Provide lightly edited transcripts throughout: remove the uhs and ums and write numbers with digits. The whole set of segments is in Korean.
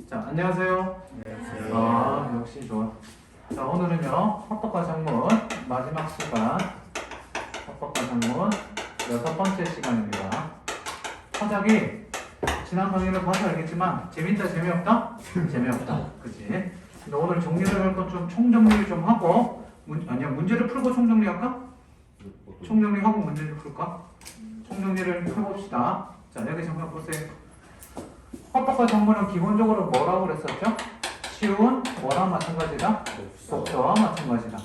자, 안녕하세요. 안녕하세요. 아, 역시 좋아. 자, 오늘은요, 합법과 작문 마지막 시간, 합법과 작문 6번째 시간입니다. 화작이 지난 강의를 봐서 알겠지만 재밌다, 재미없다? 재미없다. 그치? 근데 오늘 정리를 할 건 좀 총정리를 좀 하고 문제를 풀고 총정리할까? 총정리하고 문제를 풀까? 총정리를 해봅시다. 자, 여기 잠깐 보세요. 합법과 작문은 기본적으로 뭐라고 그랬었죠? 쉬운 뭐랑 마찬가지다? 독서와 마찬가지다.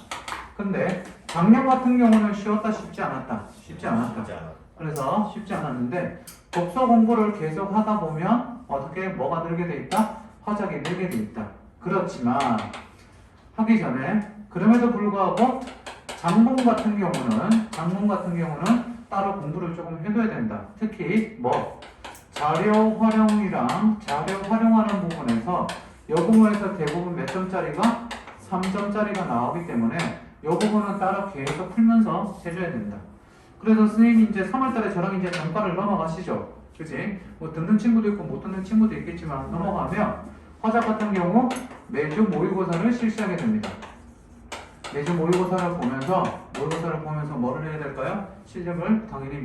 근데 작년 같은 경우는 쉬웠다, 쉽지 않았다? 쉽지 않았다. 그래서 쉽지 않았는데 독서 공부를 계속 하다 보면 어떻게 뭐가 늘게 돼 있다? 화작이 늘게 돼 있다. 그렇지만 하기 전에 그럼에도 불구하고 작문 같은 경우는 따로 공부를 조금 해둬야 된다. 특히 뭐 자료 활용이랑 자료 활용하는 부분에서 이 부분에서 대부분 몇 점짜리가 3점짜리가 나오기 때문에 이 부분은 따로 계속 풀면서 해줘야 된다. 그래서 선생님이 이제 3월달에 저랑 이제 전과를 넘어가시죠. 그지? 뭐 듣는 친구도 있고 못 듣는 친구도 있겠지만 넘어가면 화작 같은 경우 매주 모의고사를 실시하게 됩니다. 매주 모의고사를 보면서 뭐를 해야 될까요? 실력을 당연히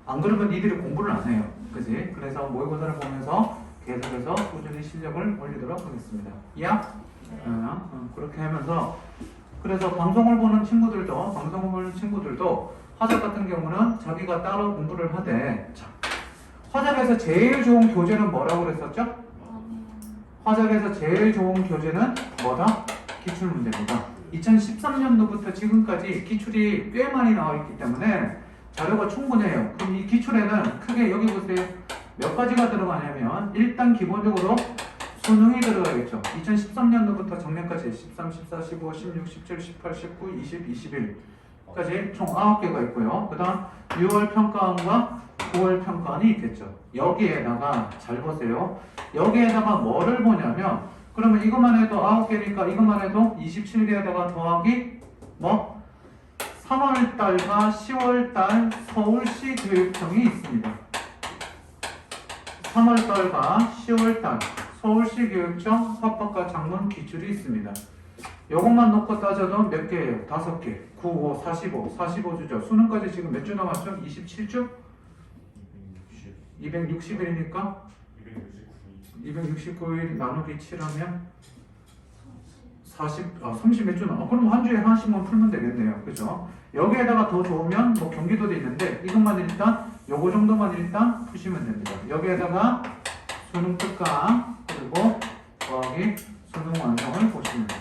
안 그러면 니들이 공부를 안 해요. 그지? 그래서 모의고사를 보면서 계속해서 꾸준히 실력을 올리도록 하겠습니다. 이해? 그렇게 하면서 그래서 방송을 보는 친구들도 화작 같은 경우는 자기가 따로 공부를 하되 자, 화작에서 제일 좋은 교재는 뭐라고 그랬었죠? 화작에서 제일 좋은 교재는 뭐다? 기출문제입니다. 2013년도부터 지금까지 기출이 꽤 많이 나와 있기 때문에 자료가 충분해요. 그럼 이 기출에는 크게 여기 보세요. 몇 가지가 들어가냐면 일단 기본적으로 수능이 들어가겠죠. 2013년도부터 작년까지 13, 14, 15, 16, 17, 18, 19, 20, 21까지 총 9개가 있고요. 그 다음 6월 평가원과 9월 평가원이 있겠죠. 여기에다가 잘 보세요. 여기에다가 뭐를 보냐면 그러면 이것만 해도 9개니까 이것만 해도 27개에다가 더하기 3월달과 10월달 서울시 교육청이 있습니다. 3월달과 10월달 서울시 교육청 합법과 작문 기출이 있습니다. 요것만 놓고 따져도 몇 개예요? 5개. 9, 5, 45. 45주죠. 수능까지 지금 몇 주 남았죠? 27주? 260일이니까 269일 나누기 7하면 30 몇 주 남아. 그럼 한 주에 하나씩만 풀면 되겠네요. 그죠? 여기에다가 더 좋으면 경기도도 있는데 이것만 일단 요거 정도만 일단 푸시면 됩니다. 여기에다가 수능 특강 그리고 더하기 수능 완성을 보시면 됩니다.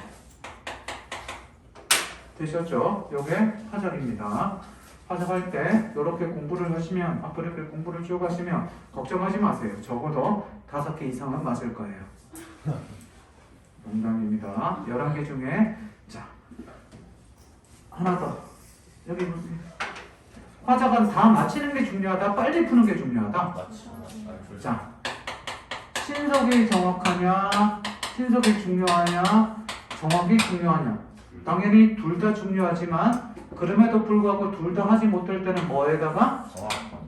되셨죠? 요게 화작입니다. 화작할 때 이렇게 공부를 하시면 그렇게 공부를 쭉 하시면 걱정하지 마세요. 적어도 5개 이상은 맞을 거예요. 농담입니다. 11개 중에 자 하나 더 여기 보세요. 화작은 다 맞히는 게 중요하다, 빨리 푸는 게 중요하다. 자, 신석이 정확하냐, 신석이 중요하냐, 정확이 중요하냐. 당연히 둘 다 중요하지만 그럼에도 불구하고 둘 다 하지 못할 때는 뭐에다가?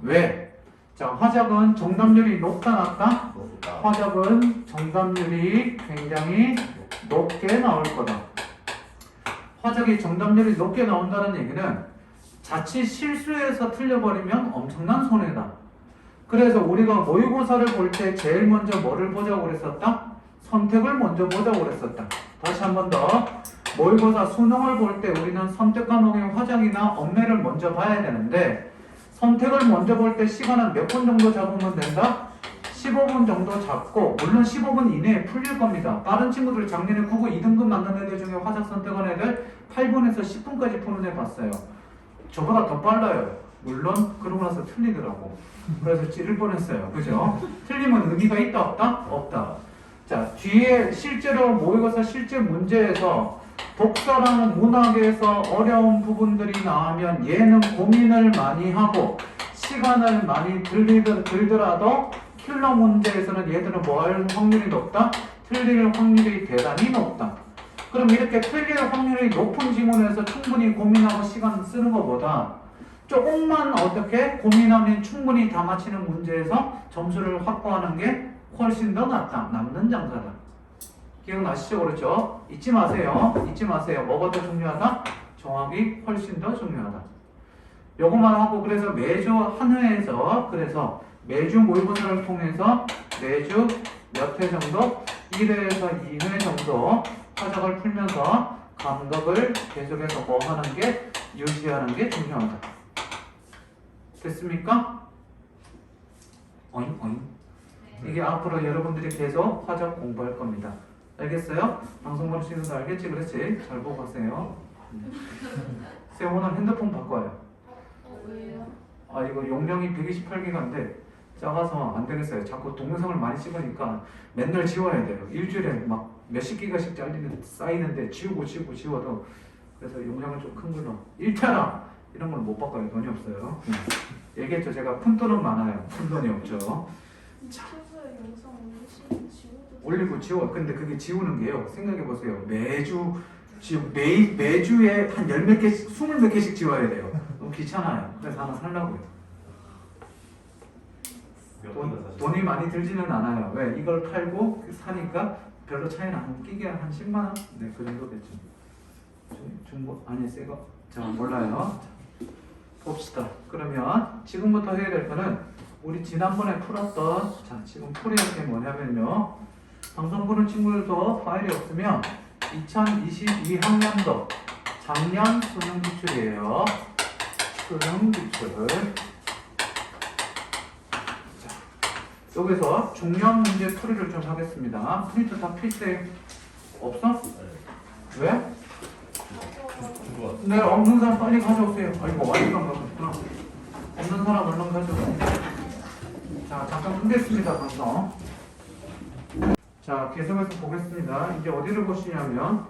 왜? 자, 화작은 정답률이 높다, 낮다? 화작은 정답률이 굉장히 높게 나올 거다. 화작이 정답률이 높게 나온다는 얘기는 자칫 실수해서 틀려버리면 엄청난 손해다. 그래서 우리가 모의고사를 볼 때 제일 먼저 뭐를 보자고 그랬었다? 선택을 먼저 보자고 그랬었다. 다시 한 번 더. 모의고사 수능을 볼 때 우리는 선택 과목의 화작이나 엄매를 먼저 봐야 되는데 선택을 먼저 볼 때 시간은 몇 분 정도 잡으면 된다? 15분 정도 잡고 물론 15분 이내에 풀릴 겁니다. 다른 친구들 작년에 국어 2등급 맞는 애들 중에 화작 선택한 애들 8분에서 10분까지 푸는 애 봤어요. 저보다 더 빨라요. 물론 그러고 나서 틀리더라고. 그래서 찌를 뻔했어요. 그죠? 틀리면 의미가 있다 없다? 없다. 자, 뒤에 실제로 모의고사 실제 문제에서 독서랑 문학에서 어려운 부분들이 나오면 얘는 고민을 많이 하고 시간을 많이 들더라도 킬러 문제에서는 얘들은 뭐 할 확률이 높다? 틀릴 확률이 대단히 높다. 그럼 이렇게 틀릴 확률이 높은 지문에서 충분히 고민하고 시간 쓰는 것보다 조금만 어떻게 고민하면 충분히 다 맞히는 문제에서 점수를 확보하는 게 훨씬 더 낫다. 남는 장사다. 기억나시죠? 그렇죠? 잊지 마세요. 잊지 마세요. 뭐가 더 중요하다? 정확이 훨씬 더 중요하다. 요것만 하고 그래서 매주 한 회에서 그래서 매주 모의고사를 통해서 매주 몇 회 정도? 1회에서 2회 정도 화작을 풀면서 감각을 계속해서 뭐 하는 게 유지하는 게 중요하다. 됐습니까? 어잉 어잉. 이게 앞으로 여러분들이 계속 화작 공부할 겁니다. 알겠어요? 방송 보는 친구도 알겠지? 그렇지? 잘 보고 가세요. 쌤 오늘 핸드폰 바꿔요. 왜요? 아 이거 용량이 128기가인데 작아서 안 되겠어요. 자꾸 동영상을 많이 찍으니까 맨날 지워야 돼요. 일주일에 막 몇십 기가씩 쌓이는데 지워도 그래서 용량을 좀 큰 걸로 1테라 이런 걸 못 바꿔요. 돈이 없어요. 얘기했죠. 제가 푼돈은 많아요. 푼돈이 없죠. 유튜브에 영상 올리시면 지워도 올리고 지워. 근데 그게 지우는 게요. 생각해 보세요. 매주에 한 열 몇 개씩, 20몇 개씩 지워야 돼요. 너무 귀찮아요. 그래서 하나 살라고요. 돈이 많이 들지는 않아요. 왜? 이걸 팔고 사니까 별로 차이는 안 끼게 한 10만 원? 네, 그 정도 됐죠. 중고 아니 새거. 자, 몰라요. 봅시다. 그러면 지금부터 해야 될 거는 우리 지난번에 풀었던 자, 지금 풀이할 게 뭐냐면요. 방송 보는 친구들도 파일이 없으면 2022학년도 작년 수능 기출이에요. 수능 기출. 자, 여기서 중요한 문제 풀이를 좀 하겠습니다. 프린트 다 필요해? 없어? 왜? 네, 없는 사람 빨리 가져오세요. 아이고, 와이프랑 가져오구나. 없는 사람 얼른 가져오세요. 자, 잠깐 끊겠습니다, 방송. 자, 계속해서 보겠습니다. 이제 어디를 보시냐면,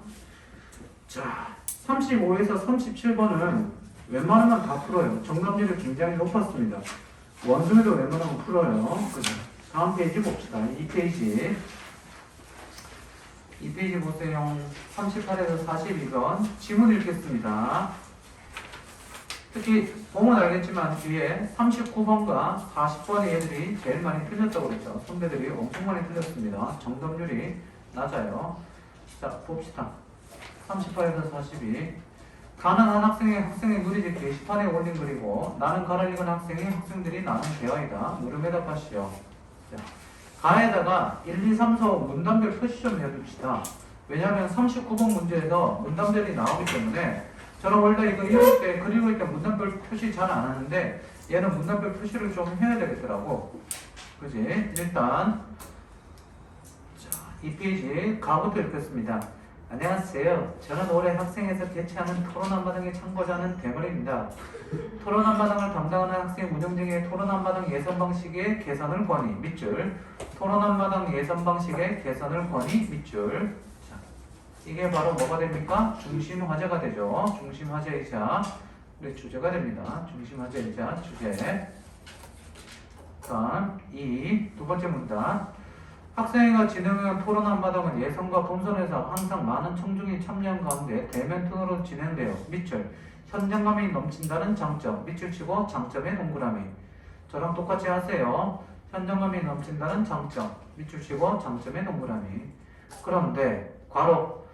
자, 35에서 37번은 웬만하면 다 풀어요. 정답률이 굉장히 높았습니다. 원숭이도 웬만하면 풀어요. 그죠? 다음 페이지 봅시다. 2페이지. 2페이지 보세요. 38에서 42번. 지문 읽겠습니다. 특히 보면 알겠지만 뒤에 39번과 40번의 애들이 제일 많이 틀렸다고 그랬죠. 선배들이 엄청 많이 틀렸습니다. 정답률이 낮아요. 자, 봅시다. 38에서 42. 가는 한 학생의 누리집 게시판에 올린 글이고 나는 가를 읽은 학생들이 나는 대화이다. 물음에다 하시오. 자, 가에다가 1, 2, 3, 4, 5 문단별 표시 좀 해둡시다. 왜냐하면 39번 문제에서 문단별이 나오기 때문에 저는 원래 이거 읽을 때, 글 읽을 때 문단별 표시 잘 안 하는데 얘는 문단별 표시를 좀 해야 되겠더라고. 그지? 일단 자, 2페이지 가부터 읽겠습니다. 안녕하세요. 저는 올해 학생에서 개최하는 토론 한마당의 참고자는 대머리입니다. 토론 한마당을 담당하는 학생 운영 중에 토론 한마당 예선 방식의 개선을 권위 밑줄. 토론 한마당 예선 방식의 개선을 권위 밑줄. 자, 이게 바로 뭐가 됩니까? 중심 화제가 되죠. 중심 화제이자 우리 주제가 됩니다. 중심 화제이자 주제. 다음 두 번째 문단. 학생회가 진행한 토론 한마당은 예선과 본선에서 항상 많은 청중이 참여한 가운데 대면 토론으로 진행되어 밑줄 현장감이 넘친다는 장점 밑줄 치고 장점에 동그라미. 저랑 똑같이 하세요. 현장감이 넘친다는 장점 밑줄 치고 장점에 동그라미. 그런데 괄호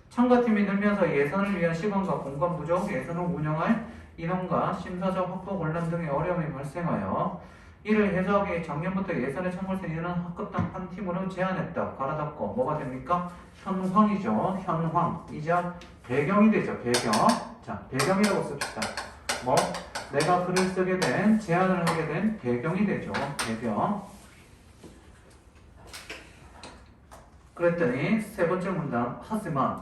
참가팀이 늘면서 예선을 위한 시간과 공간 부족, 예선을 운영할 인원과 심사적 확보 곤란 등의 어려움이 발생하여 이를 해소하기 위해 작년부터 예선에 참고할 수 있는 학급당 한 팀으로 제한했다. 괄호 닫고 뭐가 됩니까? 현황이죠. 현황이자 배경이 되죠. 배경. 자, 배경이라고 씁시다. 뭐? 내가 글을 쓰게 된, 제안을 하게 된 배경이 되죠. 배경. 그랬더니 세 번째 문단 하지만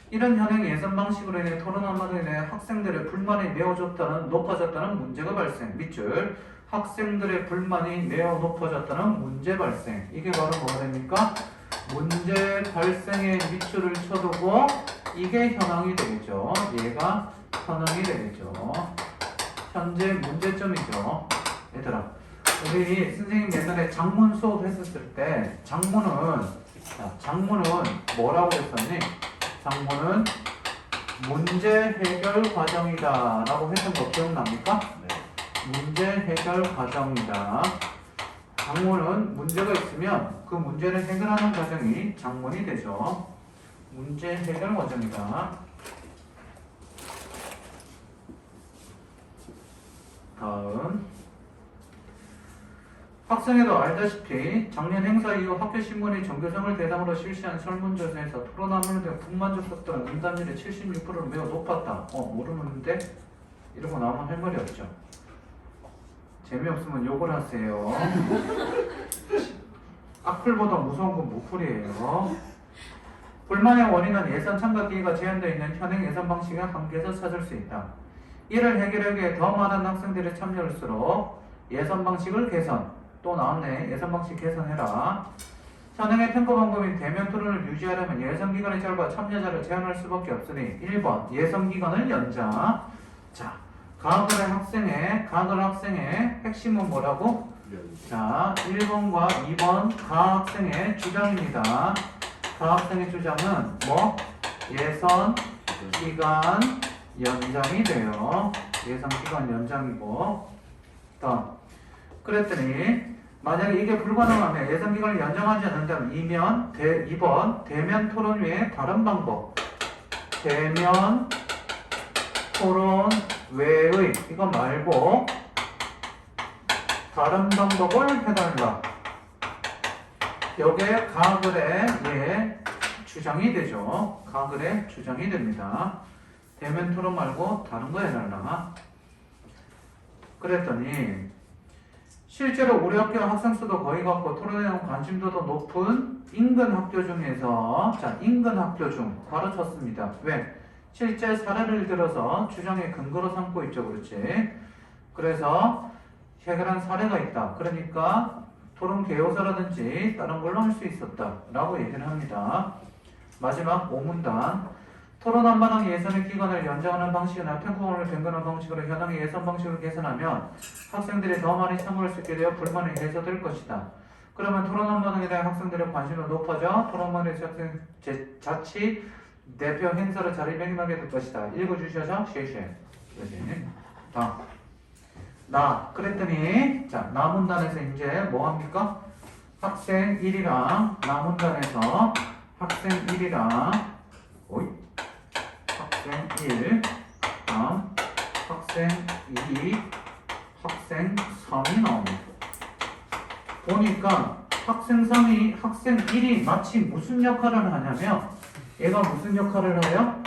이런 현행 예선 방식으로 인해 토론 한마당에 대해 학생들의 불만이 높아졌다는 문제가 발생. 밑줄. 학생들의 불만이 매우 높아졌다는 문제 발생. 이게 바로 뭐가 됩니까? 문제 발생의 밑줄을 쳐두고 이게 현황이 되겠죠. 얘가 현황이 되겠죠. 현재 문제점이죠. 얘들아, 우리 선생님 옛날에 장문 수업 했었을 때 장문은 뭐라고 했었니? 장문은 문제 해결 과정이다 라고 했던 거 기억납니까? 네. 문제 해결 과정이다. 장문은 문제가 있으면 그 문제를 해결하는 과정이 장문이 되죠. 문제 해결 과정이다. 다음 학생회도 알다시피 작년 행사 이후 학교 신문이 전교생을 대상으로 실시한 설문조사에서 토론화물 등 불만족도 또는 응답률이 76%로 매우 높았다. 모르는데? 이러고 나오면 할 말이 없죠. 재미없으면 욕을 하세요. 악플보다 무서운 건 무플이에요. 불만의 원인은 예산 참가 기회가 제한되어 있는 현행 예산 방식의 한계에서 찾을 수 있다. 이를 해결하기 위해 더 많은 학생들이 참여할수록 예산 방식을 개선. 또 나왔네. 예산 방식 개선해라. 현행의 평가 방법인 대면 토론을 유지하려면 예산 기간이 짧아 참여자를 제한할 수밖에 없으니 1번 예산 기간을 연장. 자, 가글 학생의 핵심은 뭐라고? 자, 1번과 2번 가 학생의 주장입니다. 가 학생의 주장은 뭐? 예선 기간 연장이 돼요. 예선 기간 연장이고. 또 그랬더니 만약에 이게 불가능하면 예선 기간을 연장하지 않는다면 2번 대면 토론 외에 다른 방법. 대면 토론 외의 이거 말고 다른 방법을 해달라. 여기에 가글의 주장이 되죠. 가글의 주장이 됩니다. 대면 토론 말고 다른 거 해달라. 그랬더니 실제로 우리 학교 학생 수도 거의 같고 토론에 대한 관심도도 높은 인근 학교 중에서 인근 학교 중 바로 쳤습니다. 왜? 실제 사례를 들어서 주장의 근거로 삼고 있죠. 그렇지? 그래서 해결한 사례가 있다. 그러니까 토론 개요서라든지 다른 걸로 할 수 있었다 라고 얘기를 합니다. 마지막 5문단 토론 한반항 예산의 기간을 연장하는 방식이나 평가원을 변경하는 방식으로 현황의 예산 방식을 개선하면 학생들이 더 많이 참고할 수 있게 되어 불만이 해소될 것이다. 그러면 토론 한반항에 대한 학생들의 관심이 높아져 토론만의 자치 대표 행사를 자리매김하게 될 것이다. 읽어주셔서 쉐쉐. 그랬더니 나 문단에서 이제 뭐 합니까? 학생 1이랑 나 문단에서 학생 1이랑 학생 1 다음 학생 2 학생 3이 나옵니다. 보니까 학생 3이 학생 1이 마치 무슨 역할을 하냐면 얘가 무슨 역할을 해요?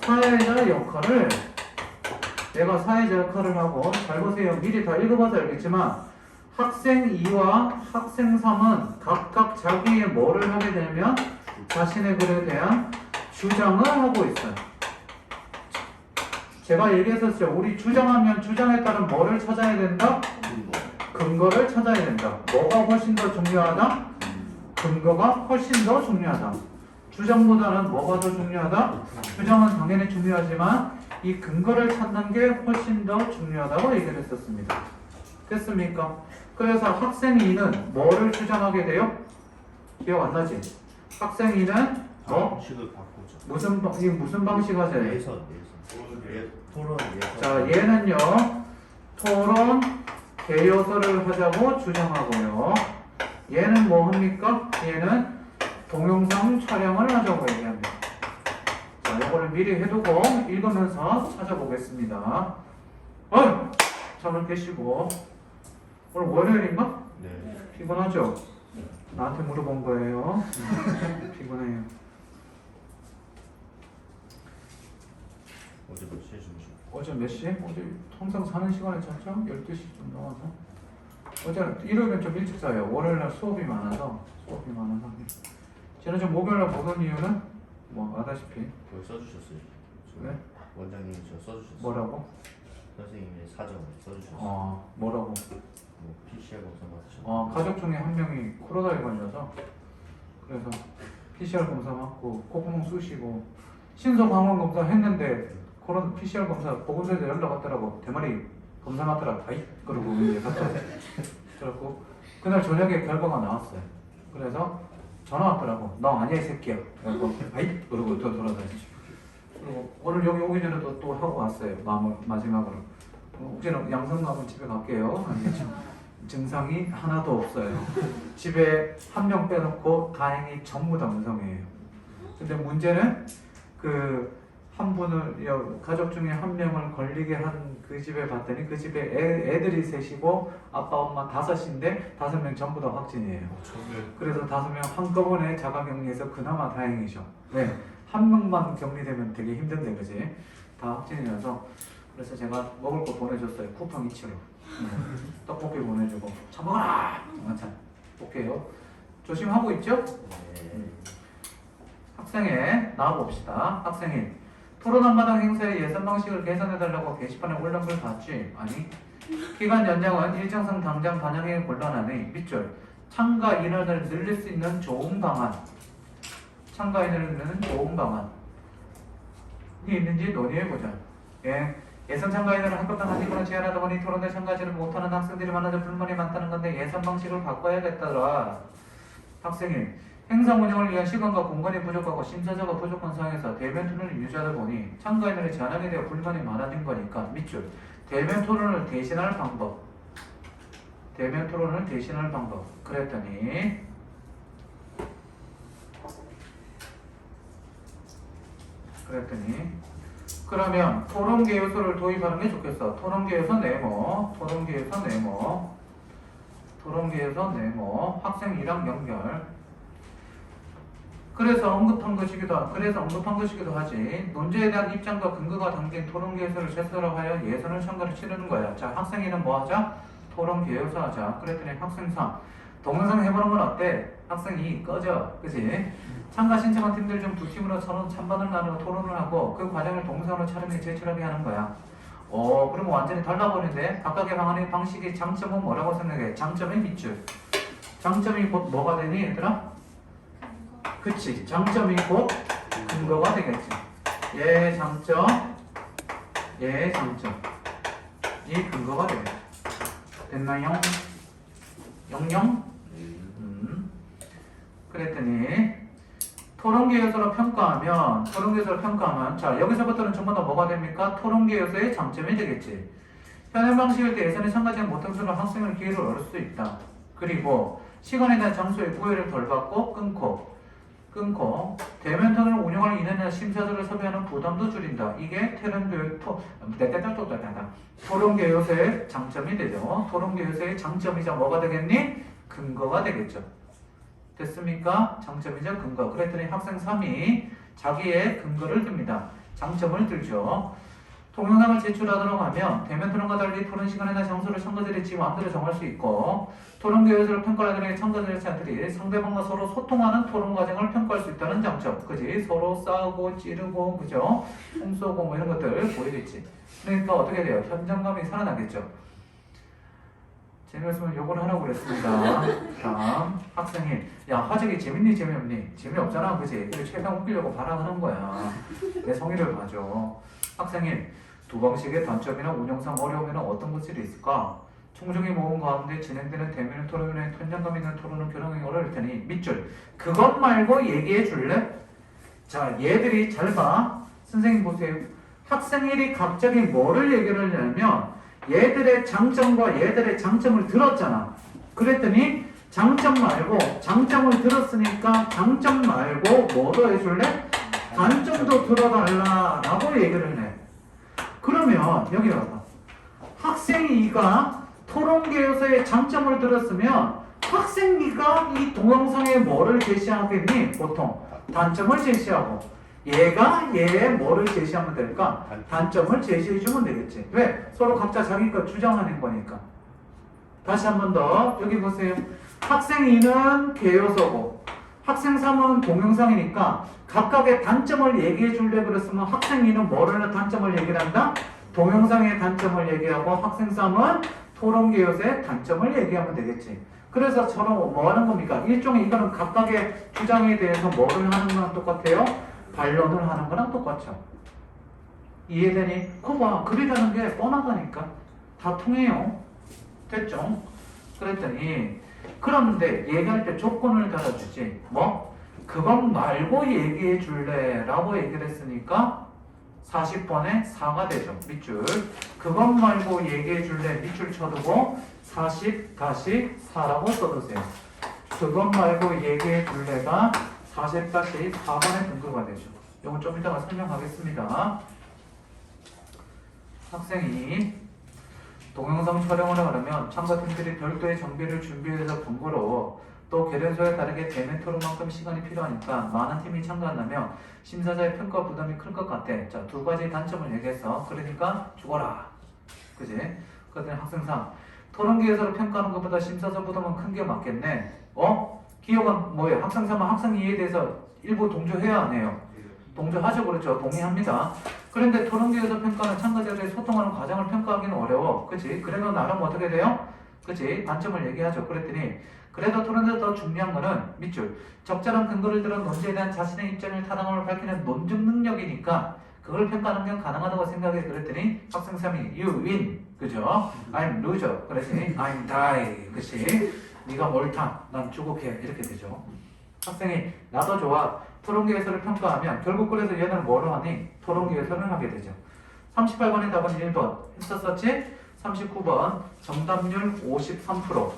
사회자 역할을 얘가 사회자 역할을 하고 잘 보세요. 미리 다 읽어봐서 알겠지만 학생 2와 학생 3은 각각 자기의 뭐를 하게 되면 자신의 글에 대한 주장을 하고 있어요. 제가 얘기했었죠. 우리 주장하면 주장에 따른 뭐를 찾아야 된다? 근거를 찾아야 된다. 뭐가 훨씬 더 중요하다? 근거가 훨씬 더 중요하다. 주장보다는 뭐가 더 중요하다? 주장은 당연히 중요하지만 이 근거를 찾는 게 훨씬 더 중요하다고 얘기를 했었습니다. 됐습니까? 그래서 학생 2는 뭐를 주장하게 돼요? 기억 안 나지? 학생 2는 방식을 바꾸죠. 무슨 방식 하세요? 예선. 토론 예선. 자, 얘는요 토론 개요서를 하자고 주장하고요. 얘는 뭐 합니까? 얘는 동영상 촬영을 하자고 얘기합니다. 자, 이거를 미리 해두고 읽으면서 찾아보겠습니다. 잠을 깨시고. 오늘 월요일인가? 네. 피곤하죠? 나한테 물어본 거예요. 피곤해요. 어제 몇 시에 주무셨어요? 어제 몇 시에? 어제 항상 자는 시간에 잤죠? 12시쯤 나와서. 어제는 일요일은 좀 일찍 자요. 월요일날 수업이 많아서. 저는 좀 목요일날 보던 이유는 뭐 아다시피. 그걸 써주셨어요. 네? 원장님이 저 써주셨어요. 뭐라고? 선생님의 사정을 써주셨어요. 뭐라고? 뭐 PCR 검사 받으셨나요? 가족 중에 한 명이 코로나에 걸려서 그래서 PCR 검사 받고 콧구멍 쑤시고 신속 항원 검사 했는데 코로나 PCR 검사 보건소에서 연락 왔더라고. 대머리 검사 받더라. 아이 그러고 이제 갔다. 그래갖고 그날 저녁에 결과가 나왔어요. 그래서 전화 왔더라고. 너 아니야 이 새끼야. 그래갖고 아이 그러고 또 돌아다니지. 그리고 오늘 여기 오기 전에도 또 하고 왔어요. 마지막으로 혹시나 양성 가면 집에 갈게요. 증상이 하나도 없어요. 집에 한 명 빼놓고 다행히 전부 다 음성이에요. 근데 문제는 그 한 분을 가족 중에 한 명을 걸리게 한 그 집에 봤더니 그 집에 애들이 셋이고 아빠 엄마 5인데 5명 전부 다 확진이에요. 그래서 5명 한꺼번에 자가격리해서 그나마 다행이죠. 왜? 한 명만 격리되면 되게 힘든데 그지? 다 확진이라서 그래서 제가 먹을 거 보내줬어요. 쿠팡 이치로. 떡볶이 보내주고 자 먹어라! 자 볼게요. 조심하고 있죠? 학생회 나와봅시다. 학생회 토론 한마당 행사의 예산 방식을 개선해달라고 게시판에 올린 걸 봤지? 아니. 기간 연장은 일정상 당장 반영이 곤란하니 밑줄 참가 인원을 늘릴 수 있는 좋은 방안. 참가 인원을 늘리는 좋은 방안이 있는지 논의해보자. 예선 참가 인원을 학급당 한 인구로 제한하다 보니 토론에 참가하지를 못하는 학생들이 많아져 불만이 많다는 건데 예산 방식을 바꿔야겠다더라. 학생이 행사 운영을 위한 시간과 공간이 부족하고 심사자가 부족한 상황에서 대면 토론을 유지하다 보니 참가 인원이 제한하게 되어 불만이 많아진 거니까 밑줄 대면 토론을 대신할 방법. 대면 토론을 대신할 방법. 그랬더니 그러면 토론계 요소를 도입하는 게 좋겠어. 토론계 요소 네모, 학생이랑 연결. 그래서 언급한 것이기도 하지. 논제에 대한 입장과 근거가 담긴 토론계 요소를 제출하여 예선을 참가를 치르는 거야. 자, 학생이는 뭐 하자? 토론계 요소 하자. 그랬더니 학생 3. 동영상 해보는 건 어때? 학생 2 꺼져. 그치? 참가 신청한 팀들 중 2팀으로 서로 찬반을 나누고 토론을 하고 그 과정을 동영상으로 촬영해 제출하게 하는 거야. 그러면 완전히 달라버리는데 각각의 방식의 장점은 뭐라고 생각해? 장점이 밑줄. 장점이 곧 뭐가 되니 얘들아? 그치. 장점이 곧 근거가 되겠지. 얘 장점, 얘 장점. 이 근거가 되겠지. 됐나요? 영영? 그랬더니 토론계 요소로 평가하면 자 여기서부터는 전부 다 뭐가 됩니까? 토론계 요소의 장점이 되겠지. 현행 방식일 때 예선에 참가하지 못한 학생을 기회를 얻을 수 있다. 그리고 시간에 대한 장소의 구애를 덜 받고 끊고 대면 토론을 운영하는 인원이나 심사자를 섭외하는 부담도 줄인다. 이게 토론계 요소의 장점이 되죠. 토론계 요소의 장점이자 뭐가 되겠니? 근거가 되겠죠. 됐습니까? 장점이자 근거. 그랬더니 학생 3이 자기의 근거를 듭니다. 장점을 들죠. 동영상을 제출하도록 하면 대면 토론과 달리 토론 시간이나 장소를 참가자들이 지 마음대로 정할 수 있고 토론계 요소를 평가하는 참가자들이 상대방과 서로 소통하는 토론 과정을 평가할 수 있다는 장점. 그지? 서로 싸우고 찌르고 그죠? 총 쏘고 뭐 이런 것들 보이겠지. 그러니까 어떻게 돼요? 현장감이 살아나겠죠. 재미없으면 욕을 하라고 그랬습니다. 다음 학생이 야 화적이 재밌니 재미없니? 재미없잖아 그지? 그래 최대한 웃기려고 발악하는 거야. 내 성의를 봐줘. 학생이 두 방식의 단점이나 운영상 어려움에는 어떤 것들이 있을까? 총정의 모임 가운데 진행되는 대면 토론에 현장감 있는 토론은 결혼하기 어려울 테니 밑줄 그것 말고 얘기해 줄래? 자 얘들이 잘 봐. 선생님 보세요. 학생들이 갑자기 뭐를 얘기를 하냐면 얘들의 장점과 얘들의 장점을 들었잖아. 그랬더니 장점을 들었으니까 장점 말고 뭐로 해줄래? 단점도 들어달라 라고 얘기를 해. 그러면 여기 와봐. 학생이 2가 토론계 요소의 장점을 들었으면 학생 2가 이 동영상에 뭐를 제시하겠니? 보통 단점을 제시하고 얘가 얘의 뭐를 제시하면 될까? 단점을 제시해주면 되겠지. 왜? 서로 각자 자기 것 주장하는 거니까. 다시 한 번 더 여기 보세요. 학생 2는 개요소고 학생 3은 동영상이니까 각각의 단점을 얘기해 줄래 그랬으면 학생 2는 뭐를 단점을 얘기를 한다? 동영상의 단점을 얘기하고 학생 3은 토론계 요소의 단점을 얘기하면 되겠지. 그래서 서로 뭐 하는 겁니까? 일종의 이거는 각각의 주장에 대해서 뭐를 하는 거랑 똑같아요? 반론을 하는 거랑 똑같죠. 이해되니? 그거 글이라는 게 뻔하다니까. 다 통해요. 됐죠? 그랬더니 그런데 얘기할 때 조건을 달아주지. 뭐? 그건 말고 얘기해 줄래? 라고 얘기를 했으니까 40번에 4가 되죠. 밑줄. 그것 말고 얘기해 줄래? 밑줄 쳐두고 40-4라고 써두세요. 그것 말고 얘기해 줄래가 40-4번의 등급가 되죠. 이건 좀 이따가 설명하겠습니다. 학생이 동영상 촬영을 하려면 참가팀들이 별도의 정비를 준비해서 번거로워 또 개련소에 다르게 대면 토론만큼 시간이 필요하니까 많은 팀이 참가한다면 심사자의 평가 부담이 클 것 같아. 자, 두 가지 단점을 얘기해서 그러니까 죽어라. 그지? 그랬더니 학생상 토론기에서 평가하는 것보다 심사자 부담은 큰 게 맞겠네. 기여가 뭐예요? 학생상은 학생 이해에 대해서 일부 동조해야 하네요. 동조하죠. 그렇죠. 동의합니다. 그런데 토론기에서 평가는 참가자들이 소통하는 과정을 평가하기는 어려워. 그치? 그래도 나름 어떻게 돼요? 그치? 단점을 얘기하죠. 그랬더니 그래도 토론에서 더 중요한 거는 밑줄 적절한 근거를 들어 논제에 대한 자신의 입장을 타당함을 밝히는 논증 능력이니까 그걸 평가하는 게 가능하다고 생각해. 그랬더니 학생 3이 you win. 그죠? I'm loser. 그랬더니 I'm die. 그치? 네가 옳다. 난 주곡해. 이렇게 되죠. 학생이 나도 좋아. 토론기 해설을 평가하면 결국 그래서 얘는 뭐로 하니? 토론기 해설을 하게 되죠. 38번의 답은 1번 했었었지? 39번 정답률 53%,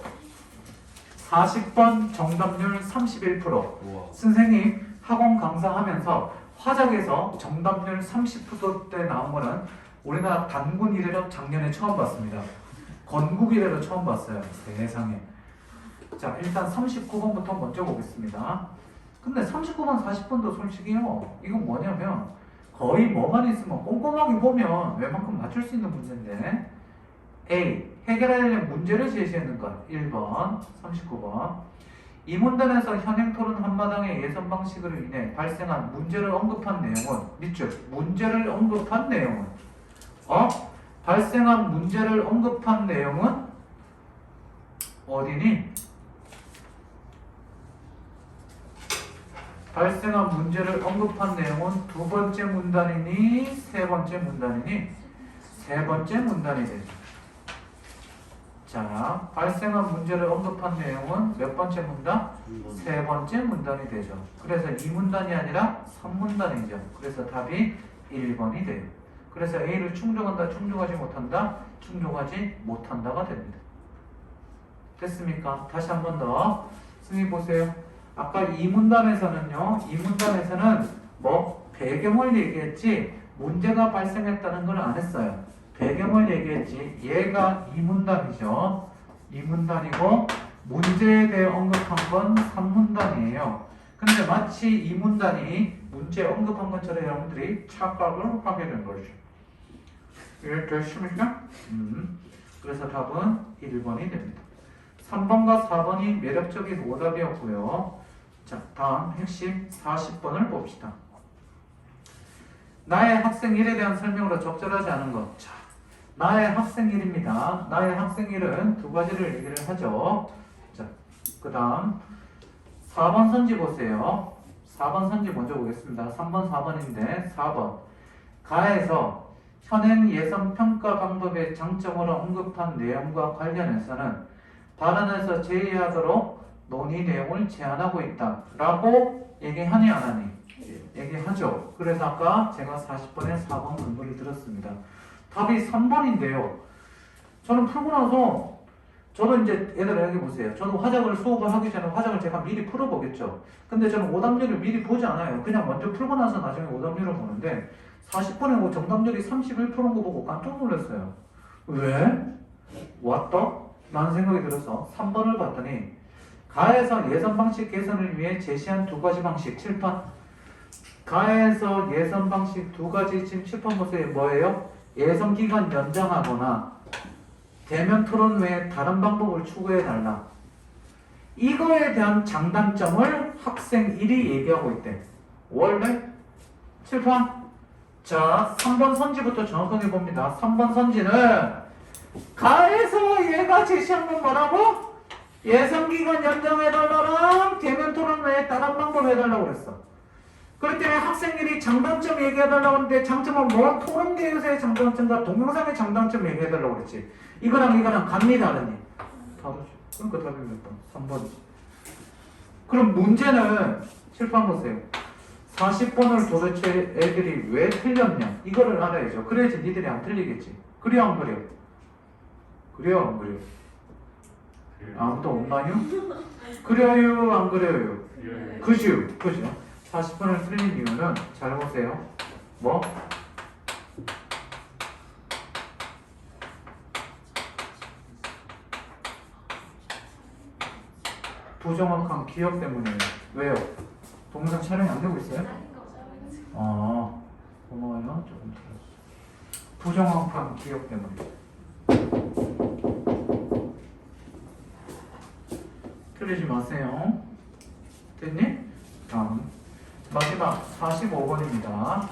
40번 정답률 31%. 우와. 선생님 학원 강사하면서 화작에서 정답률 30%대 나온 거는 우리나라 단군 이래로 작년에 처음 봤습니다. 건국 이래로 처음 봤어요. 세상에. 자, 일단 39번부터 먼저 보겠습니다. 근데 39번, 40번도 솔직히요. 이건 뭐냐면 거의 뭐만 있으면 꼼꼼하게 보면 웬만큼 맞출 수 있는 문제인데 A. 해결하려는 문제를 제시하는 것. 1번, 39번. 이 문단에서 현행 토론 한마당의 예선 방식으로 인해 발생한 문제를 언급한 내용은 밑줄. 문제를 언급한 내용은 발생한 문제를 언급한 내용은 어디니? 발생한 문제를 언급한 내용은 두 번째 문단이니 세 번째 문단이니? 세 번째 문단이 되죠. 자, 발생한 문제를 언급한 내용은 몇 번째 문단? 세 번째 문단이 되죠. 그래서 이 문단이 아니라 3문단이죠. 그래서 답이 1번이 돼요. 그래서 A를 충족한다, 충족하지 못한다, 충족하지 못한다가 됩니다. 됐습니까? 다시 한 번 더 승희 보세요. 아까 이 문단에서는요, 이 문단에서는 뭐 배경을 얘기했지 문제가 발생했다는 걸 안 했어요. 배경을 얘기했지. 얘가 이 문단이죠. 이 문단이고 문제에 대해 언급한 건 3문단이에요. 근데 마치 이 문단이 문제 언급한 것처럼 여러분들이 착각을 하게 된 거죠. 이해됐습니까? 그래서 답은 1번이 됩니다. 3번과 4번이 매력적인 오답이었고요. 자, 다음 핵심 40번을 봅시다. 나의 학생 일에 대한 설명으로 적절하지 않은 것. 자, 나의 학생 일입니다. 나의 학생 일은 두 가지를 얘기를 하죠. 자, 그 다음 4번 선지 보세요. 4번 선지 먼저 보겠습니다. 3번, 4번인데 4번 가에서 현행 예선 평가 방법의 장점으로 언급한 내용과 관련해서는 발언에서 제의하도록 논의 내용을 제안하고 있다 라고 얘기하니 안 하니? 얘기하죠. 그래서 아까 제가 40번에 4번 근거를 들었습니다. 답이 3번인데요. 저는 풀고 나서 저도 이제 얘들아 여기 보세요. 저는 화작을 수업을 하기 전에 화작을 제가 미리 풀어보겠죠. 근데 저는 오답률을 미리 보지 않아요. 그냥 먼저 풀고 나서 나중에 오답률을 보는데 40번에 정답률이 31%인 거 보고 깜짝 놀랐어요. 왜? 왔다? 라는 생각이 들어서 3번을 봤더니 가에서 예선 방식 개선을 위해 제시한 두 가지 방식 7판 가에서 예선 방식 두 가지 지금 7판 보세요. 뭐예요? 예선 기간 연장하거나 대면 토론 외에 다른 방법을 추구해달라. 이거에 대한 장단점을 학생 1이 얘기하고 있대. 원래 7판 자 3번 선지부터 정확하게 봅니다. 3번 선지는 가에서 얘가 제시한 건 뭐라고? 예선기간 연장해달라랑 대면 토론 외에 다른 방법 해달라고 그랬어. 그럴 때 학생들이 장단점 얘기해달라고 하는데 장점은 뭐? 토론계에서의 장단점과 동영상의 장단점 얘기해달라고 그랬지. 이거랑 감이 다르니? 다르죠. 그러니까 답이 몇 번? 3번이지. 그럼 문제는 7번 보세요. 40번을 도대체 애들이 왜 틀렸냐 이거를 알아야죠. 그래야지 니들이 안 틀리겠지. 그래요 안 그래요? 그래요 안 그래요? 아무도 없나요? 그래요 안 그래요? 그죠? 그죠? 40번을 틀린 이유는 잘 보세요. 뭐? 부정확한 기억 때문이에요. 왜요? 동영상 촬영이 안 되고 있어요? 아, 고마워요. 조금 들었어. 부정확한 기억 때문에. 틀리지 마세요. 됐니? 다음. 마지막 45번입니다.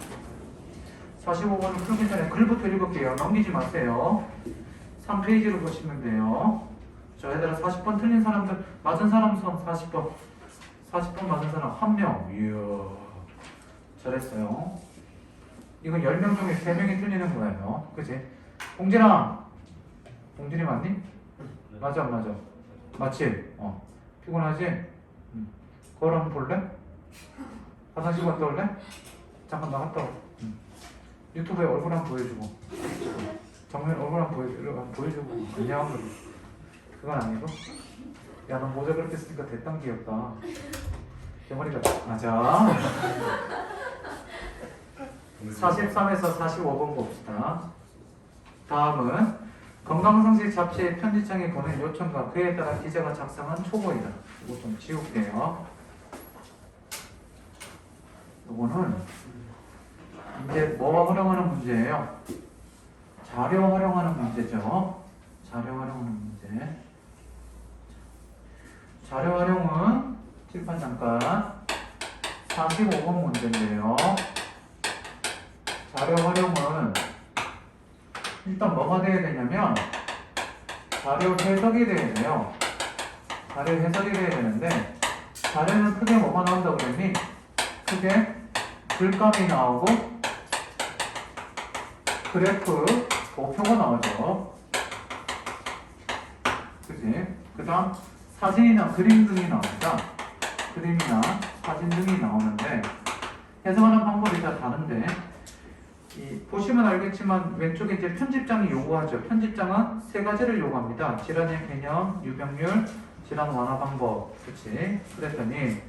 45번은 풀기 전에 글부터 읽을게요. 넘기지 마세요. 3페이지로 보시면 돼요. 자, 얘들아 40번 틀린 사람들, 맞은 사람 손 40번. 40번 맞은 사람 1명. 이야, 잘했어요. 이건 10명 중에 3명이 틀리는 거예요. 그치? 봉진아! 봉진이 맞니? 맞아, 안 맞아? 맞지? 피곤하지? 거울 한번 볼래? 화장실 갔다 올래? 잠깐 나갔다 와. 유튜브에 얼굴 한번 보여주고. 정면 얼굴 한번 보여주고. 안녕. 그건 아니고? 야, 너 모자 그렇게 쓰니까 대빵 귀엽다. 대머리가 맞아. 43에서 45번 봅시다. 다음은 건강상식 잡지의 편집장에 보낸 요청과 그에 따라 기자가 작성한 초고이다. 이거 좀 지울게요. 이거는 이제 뭐가 활용하는 문제예요? 자료 활용하는 문제죠. 자료 활용하는 문제. 자료 활용은 칠판 잠깐 45번 문제인데요. 자료 활용은 일단 뭐가 돼야 되냐면 자료 해석이 돼야 돼요. 자료 해석이 돼야 되는데 자료는 크게 뭐가 나온다고 그랬니? 크게 글감이 나오고 그래프, 도표가 나오죠. 그치? 그 다음 사진이나 그림 등이 나옵니다. 그림이나 사진 등이 나오는데 해석하는 방법이 다 다른데 보시면 알겠지만 왼쪽에 이제 편집장이 요구하죠. 편집장은 세 가지를 요구합니다. 질환의 개념, 유병률, 질환 완화 방법. 그치? 그랬더니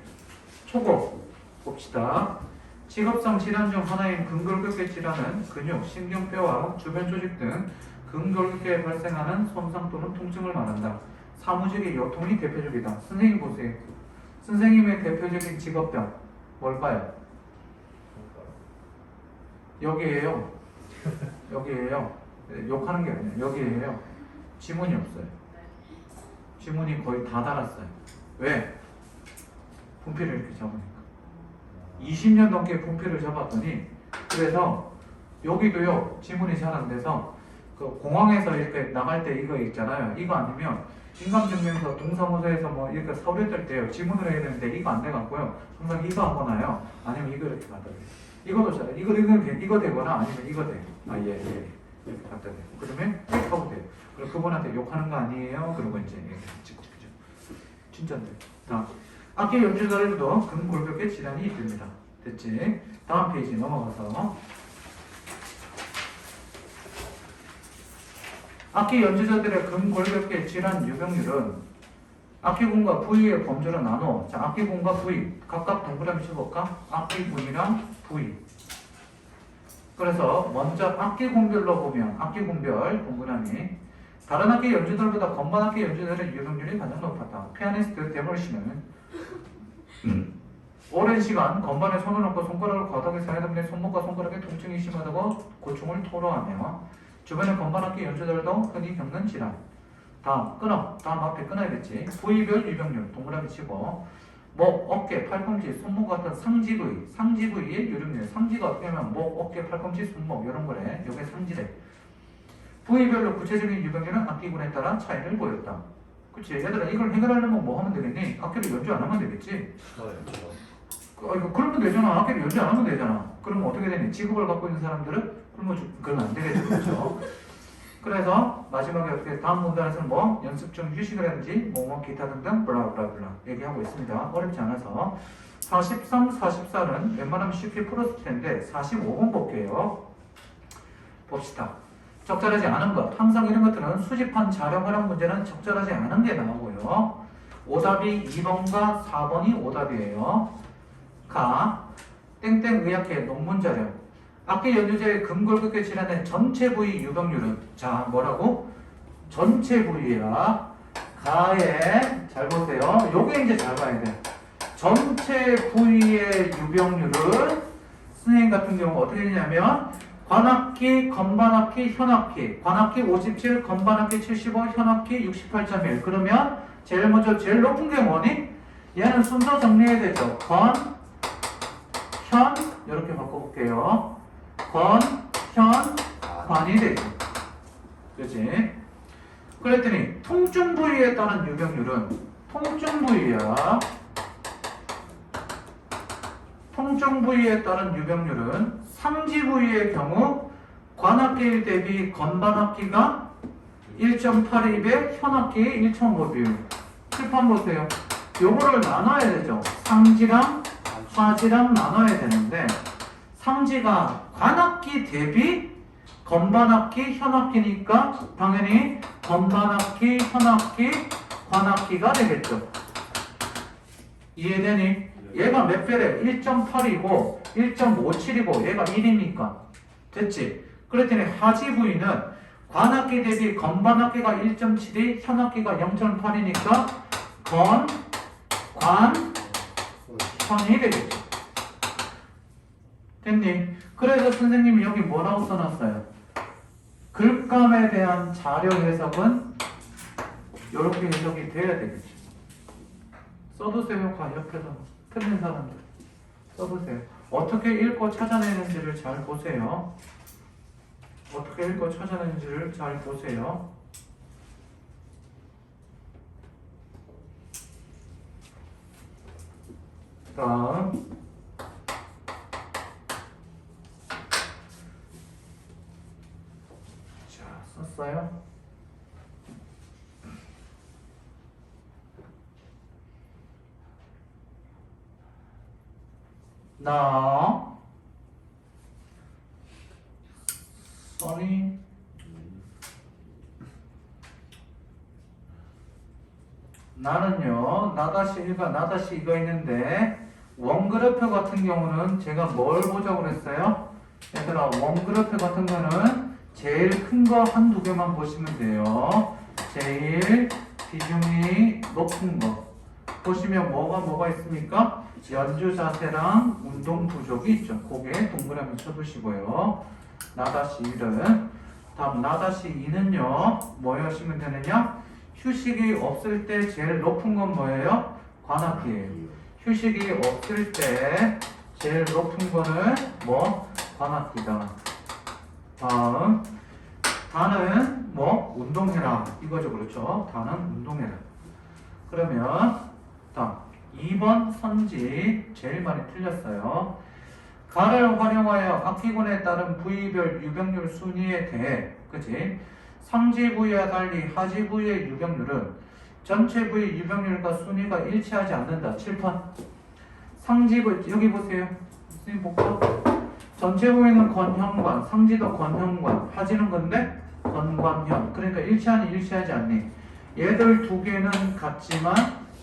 초고 봅시다. 직업성 질환 중 하나인 근골격계 질환은 근육, 신경뼈와 주변 조직 등 근골격계에 발생하는 손상 또는 통증을 말한다. 사무직의 요통이 대표적이다. 선생님 보세요. 선생님의 대표적인 직업병 뭘까요? 여기에요. 여기에요. 욕하는 게 아니에요. 여기에요. 지문이 없어요. 지문이 거의 다 달았어요. 왜? 분필을 이렇게 잡으니까. 20년 넘게 분필을 잡았더니 그래서 여기도요 지문이 잘 안 돼서 그 공항에서 이렇게 나갈 때 이거 있잖아요. 이거 아니면 인감증명서 동사무소에서 뭐 이렇게 서류 뜰 때요 지문을 해야 되는데 이거 안 돼갖고요 항상 이거 하거나요 아니면 이거 이렇게 갖다 대요. 이것도 잘해. 이거 되거나 아니면 이거 돼요. 예. 이렇게 갖다 대요. 그러면 이렇게 하고 돼요. 그리고 그분한테 욕하는 거 아니에요? 그러고 이제 이렇게 찍고 그죠. 진짜인데. 다음. 악기 연주자들도 근골격계 질환이 있습니다. 됐지? 다음 페이지 넘어가서 악기 연주자들의 근골격계 질환 유병률은 악기군과 부위의 범주로 나눠. 자, 악기군과 부위 각각 동그라미 쳐볼까? 악기군이랑 부위. 그래서 먼저 악기군별로 보면 악기군별 동그라미. 다른 악기 연주들보다 건반 악기 연주자들의 유병률이 가장 높았다. 피아니스트 데몰리시는 오랜 시간 건반에 손을 얹고 손가락을 과다하게 사용하다 보니 손목과 손가락에 통증이 심하다고 고충을 토로하며 주변의 건반악기 연주자들도 흔히 겪는 질환. 다음 끊어. 다음 앞에 끊어야겠지. 부위별 유병률 동그라미 치고 목, 어깨, 팔꿈치, 손목 같은 상지 부위의 유병률. 상지가 어떻게 하면 목, 어깨, 팔꿈치, 손목 이런 거래. 요게 상지래. 부위별로 구체적인 유병률은 악기군에 따라 차이를 보였다. 그치? 얘들아 이걸 해결하려면 뭐 하면 되겠니? 악기를 연주 안 하면 되겠지? 그러면 되잖아. 악기를 연주 안 하면 되잖아. 그러면 어떻게 되니? 직업을 갖고 있는 사람들은 그러면 안 되겠죠. 그렇죠? 그래서 마지막에 어떻게 다음 문단에서는 뭐 연습 중 휴식을 하는지 뭐 기타 등등 블라블라블라 얘기하고 있습니다. 어렵지 않아서 43, 44는 웬만하면 쉽게 풀었을 텐데 45번 볼게요. 봅시다. 적절하지 않은 것. 항상 이런 것들은 수집한 자료 활용 문제는 적절하지 않은 게 나오고요. 오답이 2번과 4번이 오답이에요. 가, 땡땡 의학회 논문 자료. 악기 연주자의 금골격계 질환의 전체 부위 유병률은? 자, 뭐라고? 전체 부위야. 가에, 잘 보세요. 요게 이제 잘 봐야 돼. 전체 부위의 유병률은 선생님 같은 경우 어떻게 되냐면 관악기, 건반악기, 현악기. 관악기 57, 건반악기 75, 현악기 68.1. 그러면 제일 먼저 제일 높은 게 뭐니? 얘는 순서 정리해야 되죠. 건, 현 이렇게 바꿔볼게요. 건, 현, 관이 되죠. 그치? 그랬더니 통증 부위에 따른 유병률은 통증 부위야. 통증 부위에 따른 유병률은 삼지 부위의 경우 관악기 대비 건반악기가 1.82배, 현악기 1.5 비율. 칠판 보세요. 요거를 나눠야 되죠. 상지랑 하지랑 나눠야 되는데 상지가 관악기 대비 건반악기, 현악기니까 당연히 건반악기, 현악기, 관악기가 되겠죠. 이해되니? 얘가 몇 배래? 1.8이고 1.57이고 얘가 1이니까 됐지? 그랬더니 하지 부위는 관악기 대비 건반악기가 1.72, 현악기가 0.8이니까 건, 관, 현이 되겠죠. 됐니? 그래서 선생님이 여기 뭐라고 써놨어요? 글감에 대한 자료 해석은 이렇게 해석이 돼야 되겠죠. 써두세요. 옆에서 틀린 사람들 써보세요. 어떻게 읽고 찾아내는지를 잘 보세요. 어떻게 읽고 찾아내는지를 잘 보세요. 다음 자, 썼어요? 나 써니 나는요 나-1과 나-2가 있는데 원그래프 같은 경우는 제가 뭘 보자고 그랬어요? 얘들아 원그래프 같은 거는 제일 큰 거 한두 개만 보시면 돼요. 제일 비중이 높은 거 보시면 뭐가 있습니까? 연주 자세랑 운동 부족이 있죠. 그게 동그라미 쳐두시고요. 나-1은 다음 나-2는요 뭐 하시면 되느냐? 휴식이 없을 때 제일 높은 건 뭐예요? 관악기예요. 휴식이 없을 때 제일 높은 거는 뭐? 관악기다. 다음 다는 뭐? 운동해라 이거죠. 그렇죠? 다는 운동해라. 그러면 다음 2번 선지 제일 많이 틀렸어요. 가를 활용하여 악기군에 따른 부위별 유병률 순위에 대해 그치? 상지 부위와 달리 하지 부위의 유병률은 전체 부위 유병률과 순위가 일치하지 않는다. 칠판 상지 부위 여기 보세요. 선생님 볼까? 전체 부위는 건현관, 상지도 건현관, 하지는 건데 건관현. 그러니까 일치하니 일치하지 않니? 얘들 두 개는 같지만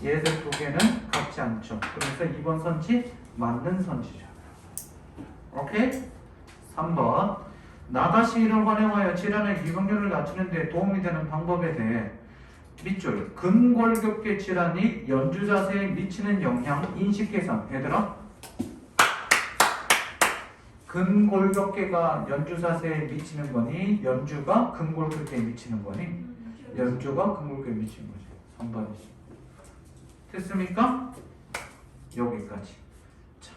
얘들 두 개는 같지 않죠. 그래서 2번 선지 맞는 선지죠. 오케이? 3번 나-1을 활용하여 질환의 유병률을 낮추는 데 도움이 되는 방법에 대해 밑줄 근골격계 질환이 연주 자세에 미치는 영향 인식 개선. 얘들아 근골격계가 연주 자세에 미치는 거니 연주가 근골격계에 미치는 거니 연주가 근골격계에 미치는 거지. 3번이지. 됐습니까? 여기까지. 자,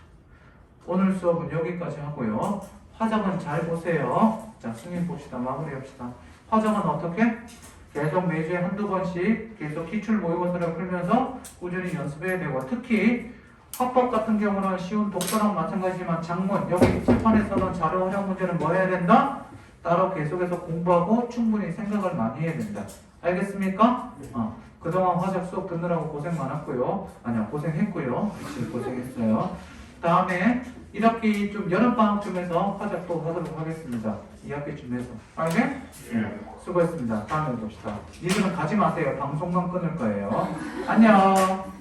오늘 수업은 여기까지 하고요. 화작은 잘 보세요. 자, 승인 봅시다. 마무리합시다. 화작은 어떻게? 계속 매주에 한두 번씩 계속 기출 모의고사를 풀면서 꾸준히 연습해야 되고 특히 화법 같은 경우는 쉬운 독서랑 마찬가지지만 장문 여기 칠판에서는 자료 활용 문제는 뭐 해야 된다? 따로 계속해서 공부하고 충분히 생각을 많이 해야 된다. 알겠습니까? 그동안 화작 수업 듣느라고 고생 많았고요. 아니야, 고생했고요. 그치, 고생했어요. 다음에 1학기 좀 여름방학쯤에서 화작 또 하도록 하겠습니다. 2학기쯤에서. 알겠네? 수고했습니다. 다음에 봅시다. 니들은 가지 마세요. 방송만 끊을 거예요. 안녕.